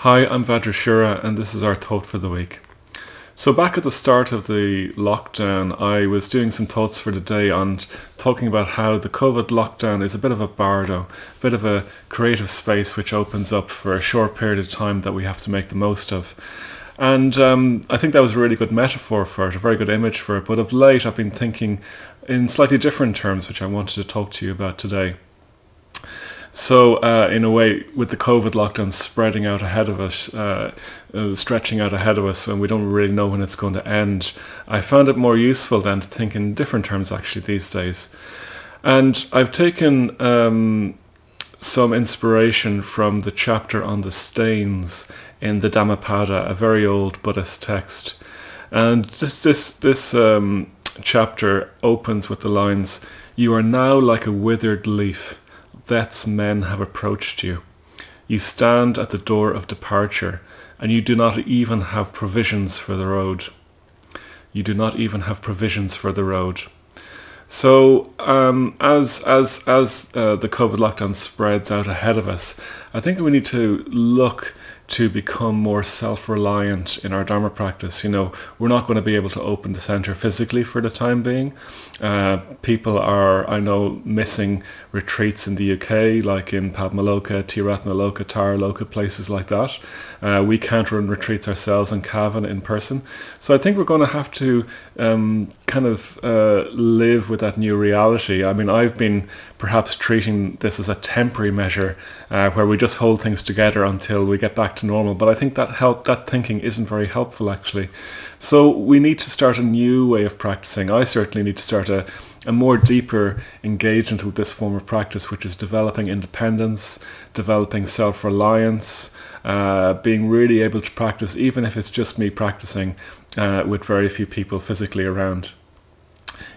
Hi, I'm Vajrashura, and this is our thought for the week. So back at the start of the lockdown, I was doing some thoughts for the day on talking about how the COVID lockdown is a bit of a bardo, a bit of a creative space which opens up for a short period of time that we have to make the most of. And I think that was a really good metaphor for it, a very good image for it. But of late, I've been thinking in slightly different terms, which I wanted to talk to you about today. So, in a way, with the COVID lockdown spreading out ahead of us, stretching out ahead of us, and we don't really know when it's going to end, I found it more useful than to think in different terms, actually, these days. And I've taken some inspiration from the chapter on the stains in the Dhammapada, a very old Buddhist text. And this chapter opens with the lines, "You are now like a withered leaf. Death's men have approached you. You stand at the door of departure, and you do not even have provisions for the road." You do not even have provisions for the road. So as the COVID lockdown spreads out ahead of us, I think we need to look to become more self-reliant in our Dharma practice. You know, we're not going to be able to open the centre physically for the time being. People are, I know, missing retreats in the UK, like in Padmaloka, Triratna, Taraloka, places like that. We can't run retreats ourselves in Cavan in person. So I think we're going to have to live with that new reality. I mean, I've been perhaps treating this as a temporary measure where we just hold things together until we get back to normal. But I think that thinking isn't very helpful, actually. So we need to start a new way of practicing. I certainly need to start a more deeper engagement with this form of practice, which is developing independence, developing self-reliance, being really able to practice, even if it's just me practicing with very few people physically around.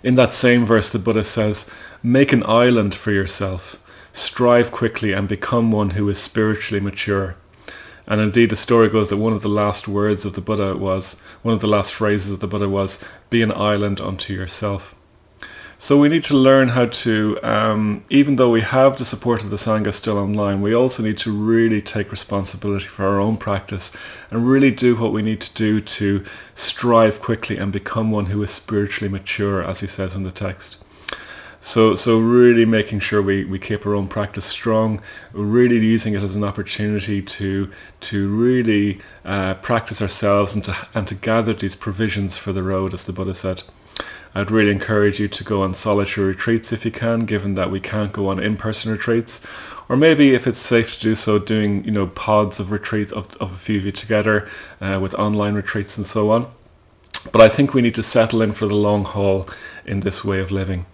In that same verse, the Buddha says, "Make an island for yourself. Strive quickly and become one who is spiritually mature." And indeed, the story goes that one of the last phrases of the Buddha was, "Be an island unto yourself." So we need to learn how to, even though we have the support of the Sangha still online, we also need to really take responsibility for our own practice and really do what we need to do to strive quickly and become one who is spiritually mature, as he says in the text. So really making sure we keep our own practice strong, really using it as an opportunity to really practice ourselves and to gather these provisions for the road, as the Buddha said. I'd really encourage you to go on solitary retreats if you can, given that we can't go on in-person retreats. Or maybe if it's safe to do so, doing pods of retreats of a few of you together with online retreats and so on. But I think we need to settle in for the long haul in this way of living.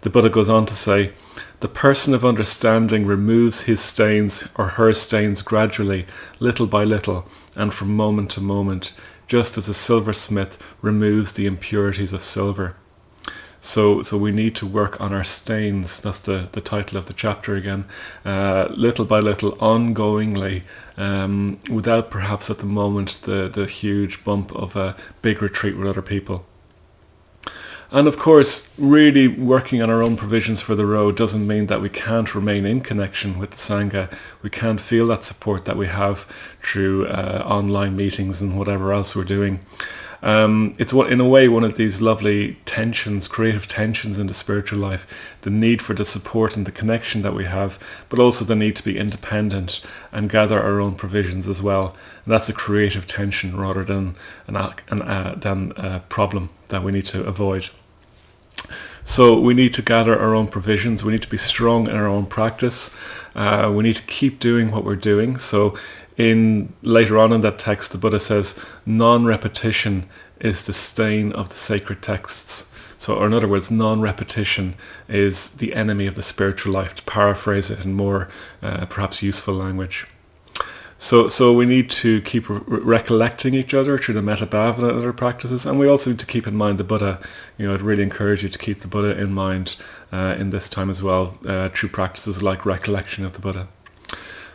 The Buddha goes on to say, "The person of understanding removes his stains or her stains gradually, little by little, and from moment to moment, just as a silversmith removes the impurities of silver." So we need to work on our stains. That's the title of the chapter again. Little by little, ongoingly, without perhaps at the moment the huge bump of a big retreat with other people. And of course, really working on our own provisions for the road doesn't mean that we can't remain in connection with the Sangha. We can't feel that support that we have through online meetings and whatever else we're doing. It's in a way one of these lovely tensions, creative tensions in the spiritual life, the need for the support and the connection that we have, but also the need to be independent and gather our own provisions as well. And that's a creative tension rather than a problem that we need to avoid. So we need to gather our own provisions. We need to be strong in our own practice. We need to keep doing what we're doing. So later on in that text, the Buddha says, non-repetition is the stain of the sacred texts. So, or in other words, non-repetition is the enemy of the spiritual life, to paraphrase it in more perhaps useful language. So we need to keep recollecting each other through the metta bhavana and other practices, and we also need to keep in mind the Buddha. I'd really encourage you to keep the Buddha in mind in this time as well, through practices like recollection of the Buddha.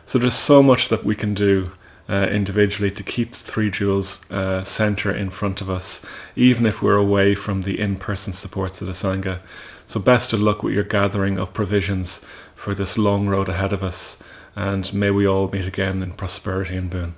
So there's so much that we can do individually to keep the Three Jewels centre in front of us, even if we're away from the in-person supports of the Sangha. So best to look with your gathering of provisions for this long road ahead of us, and may we all meet again in prosperity and boon.